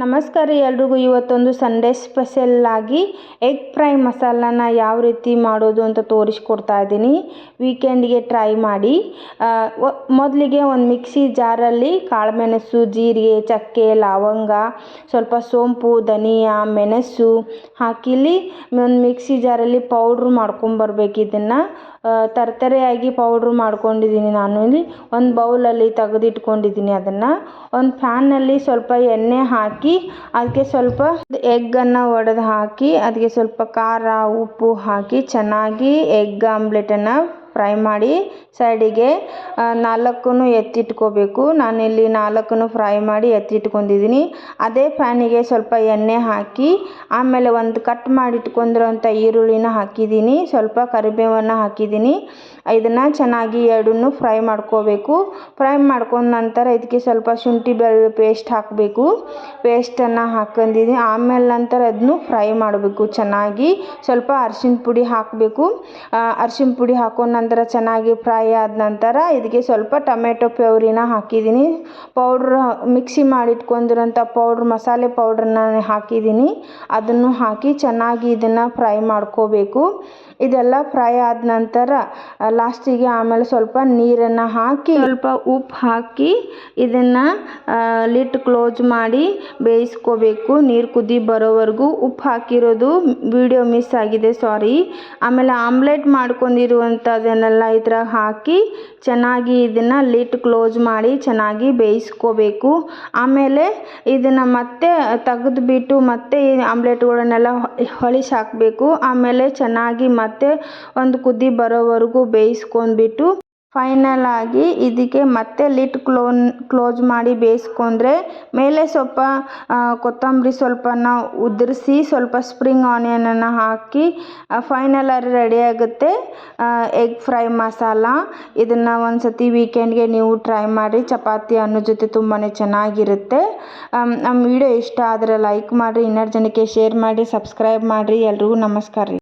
ನಮಸ್ಕಾರ ಎಲ್ರಿಗೂ. ಇವತ್ತೊಂದು ಸಂಡೇ ಸ್ಪೆಷಲ್ ಆಗಿ ಎಗ್ ಫ್ರೈ ಮಸಾಲನ ಯಾವ ರೀತಿ ಮಾಡೋದು ಅಂತ ತೋರಿಸ್ಕೊಡ್ತಾ ಇದ್ದೀನಿ. ವೀಕೆಂಡ್ಗೆ ಟ್ರೈ ಮಾಡಿ. ಮೊದಲಿಗೆ ಒಂದು ಮಿಕ್ಸಿ ಜಾರಲ್ಲಿ ಕಾಳುಮೆಣಸು, ಜೀರಿಗೆ, ಚಕ್ಕೆ, ಲವಂಗ, ಸ್ವಲ್ಪ ಸೋಂಪು, ಧನಿಯಾ, ಮೆಣಸು ಹಾಕಿಲಿ ಒಂದು ಮಿಕ್ಸಿ ಜಾರಲ್ಲಿ ಪೌಡ್ರ್ ಮಾಡ್ಕೊಂಬರ್ಬೇಕು. ಇದನ್ನು ತರತರೆಯಾಗಿ ಪೌಡ್ರ್ ಮಾಡ್ಕೊಂಡಿದ್ದೀನಿ. ನಾನು ಇಲ್ಲಿ ಒಂದು ಬೌಲಲ್ಲಿ ತೆಗೆದಿಟ್ಕೊಂಡಿದ್ದೀನಿ. ಅದನ್ನು ಒಂದು ಪ್ಯಾನ್ನಲ್ಲಿ ಸ್ವಲ್ಪ ಎಣ್ಣೆ ಹಾಕಿ ಅದಕ್ಕೆ ಸ್ವಲ್ಪ ಎಗ್ಗನ್ನು ಒಡೆದು ಹಾಕಿ ಅದಕ್ಕೆ ಸ್ವಲ್ಪ ಖಾರ, ಉಪ್ಪು ಹಾಕಿ ಚೆನ್ನಾಗಿ ಎಗ್ ಆಮ್ಲೆಟನ್ನು ಫ್ರೈ ಮಾಡಿ ಸೈಡಿಗೆ 4 ಎತ್ತಿಟ್ಕೋಬೇಕು. ನಾನಿಲ್ಲಿ 4 ಫ್ರೈ ಮಾಡಿ ಎತ್ತಿಟ್ಕೊಂಡಿದ್ದೀನಿ. ಅದೇ ಪ್ಯಾನಿಗೆ ಸ್ವಲ್ಪ ಎಣ್ಣೆ ಹಾಕಿ ಆಮೇಲೆ ಒಂದು ಕಟ್ ಮಾಡಿ ಇಟ್ಕೊಂಡಿರೋಂಥ ಈರುಳ್ಳಿನ ಹಾಕಿದ್ದೀನಿ, ಸ್ವಲ್ಪ ಕರಿಬೇವನ್ನು ಹಾಕಿದ್ದೀನಿ. ಇದನ್ನು ಚೆನ್ನಾಗಿ ಎರಡನ್ನೂ ಫ್ರೈ ಮಾಡ್ಕೋಬೇಕು. ಫ್ರೈ ಮಾಡ್ಕೊಂಡ ನಂತರ ಇದಕ್ಕೆ ಸ್ವಲ್ಪ ಶುಂಠಿ ಬೆಳ್ಳುಳ್ಳಿ ಪೇಸ್ಟ್ ಹಾಕಬೇಕು. ಪೇಸ್ಟನ್ನು ಹಾಕೊಂಡಿದ್ದೀನಿ. ಆಮೇಲೆ ನಂತರ ಅದನ್ನು ಫ್ರೈ ಮಾಡಬೇಕು ಚೆನ್ನಾಗಿ. ಸ್ವಲ್ಪ ಅರಿಶಿನ ಪುಡಿ ಹಾಕಬೇಕು. ಅರಿಶಿನ ಪುಡಿ ಹಾಕೊಂಡ ನಂತರ ಚೆನ್ನಾಗಿ ಫ್ರೈ ಆದ ನಂತರ ಇದಕ್ಕೆ ಸ್ವಲ್ಪ ಟೊಮೆಟೊ ಪ್ಯೂರಿನ ಹಾಕಿದ್ದೀನಿ. ಪೌಡ್ರ್ ಮಿಕ್ಸಿ ಮಾಡಿಟ್ಕೊಂಡಿರೋಂಥ ಮಸಾಲೆ ಪೌಡ್ರನ್ನ ಹಾಕಿದ್ದೀನಿ. ಅದನ್ನು ಹಾಕಿ ಚೆನ್ನಾಗಿ ಇದನ್ನು ಫ್ರೈ ಮಾಡ್ಕೋಬೇಕು. ಇದೆಲ್ಲ ಫ್ರೈ ಆದ ನಂತರ ಲಾಸ್ಟಿಗೆ ಆಮೇಲೆ ಸ್ವಲ್ಪ ನೀರನ್ನು ಹಾಕಿ ಸ್ವಲ್ಪ ಉಪ್ಪು ಹಾಕಿ ಇದನ್ನು ಲಿಡ್ ಕ್ಲೋಸ್ ಮಾಡಿ ಬೇಯಿಸ್ಕೋಬೇಕು. ನೀರು ಕುದಿ ಬರೋವರೆಗೂ. ಉಪ್ಪು ಹಾಕಿರೋದು ವಿಡಿಯೋ ಮಿಸ್ ಆಗಿದೆ, ಸಾರಿ. ಆಮೇಲೆ ಆಮ್ಲೆಟ್ ಮಾಡ್ಕೊಂಡಿರುವಂಥದ್ದನ್ನೆಲ್ಲ ಈ ಥರ ಹಾಕಿ ಚೆನ್ನಾಗಿ ಇದನ್ನು ಲಿಡ್ ಕ್ಲೋಸ್ ಮಾಡಿ ಚೆನ್ನಾಗಿ ಬೇಯಿಸ್ಕೋಬೇಕು. ಆಮೇಲೆ ಇದನ್ನು ಮತ್ತೆ ತೆಗೆದುಬಿಟ್ಟು ಮತ್ತೆ ಈ ಆಮ್ಲೆಟ್ಗಳನ್ನೆಲ್ಲ ಹೊಳಿಸಿ ಹಾಕಬೇಕು. ಆಮೇಲೆ ಚೆನ್ನಾಗಿ ಮತ್ತೆ ಒಂದು ಕುದಿ ಬರೋವರೆಗೂ ಬೇಯಿಸ್ಕೊಂಡ್ಬಿಟ್ಟು ಫೈನಲ್ ಆಗಿ ಇದಕ್ಕೆ ಮತ್ತೆ ಲಿಡ್ ಕ್ಲೋಸ್ ಮಾಡಿ ಬೇಯಿಸ್ಕೊಂಡ್ರೆ ಮೇಲೆ ಸ್ವಲ್ಪ ಕೊತ್ತಂಬರಿ ಸ್ವಲ್ಪನ ಉದುರಿಸಿ ಸ್ವಲ್ಪ ಸ್ಪ್ರಿಂಗ್ ಆನಿಯನನ್ನು ಹಾಕಿ ಫೈನಲ್ ಆಗಿ ರೆಡಿ ಆಗುತ್ತೆ ಎಗ್ ಫ್ರೈ ಮಸಾಲ. ಇದನ್ನು ಒಂದು ಸತಿ ವೀಕೆಂಡ್ಗೆ ನೀವು ಟ್ರೈ ಮಾಡಿ. ಚಪಾತಿ ಅನ್ನೋ ಜೊತೆ ತುಂಬಾ ಚೆನ್ನಾಗಿರುತ್ತೆ. ನಮ್ಮ ವಿಡಿಯೋ ಇಷ್ಟ ಆದರೆ ಲೈಕ್ ಮಾಡಿರಿ, ಇನ್ನಷ್ಟು ಜನಕ್ಕೆ ಶೇರ್ ಮಾಡಿ, ಸಬ್ಸ್ಕ್ರೈಬ್ ಮಾಡಿರಿ. ಎಲ್ರಿಗೂ ನಮಸ್ಕಾರ ರೀ.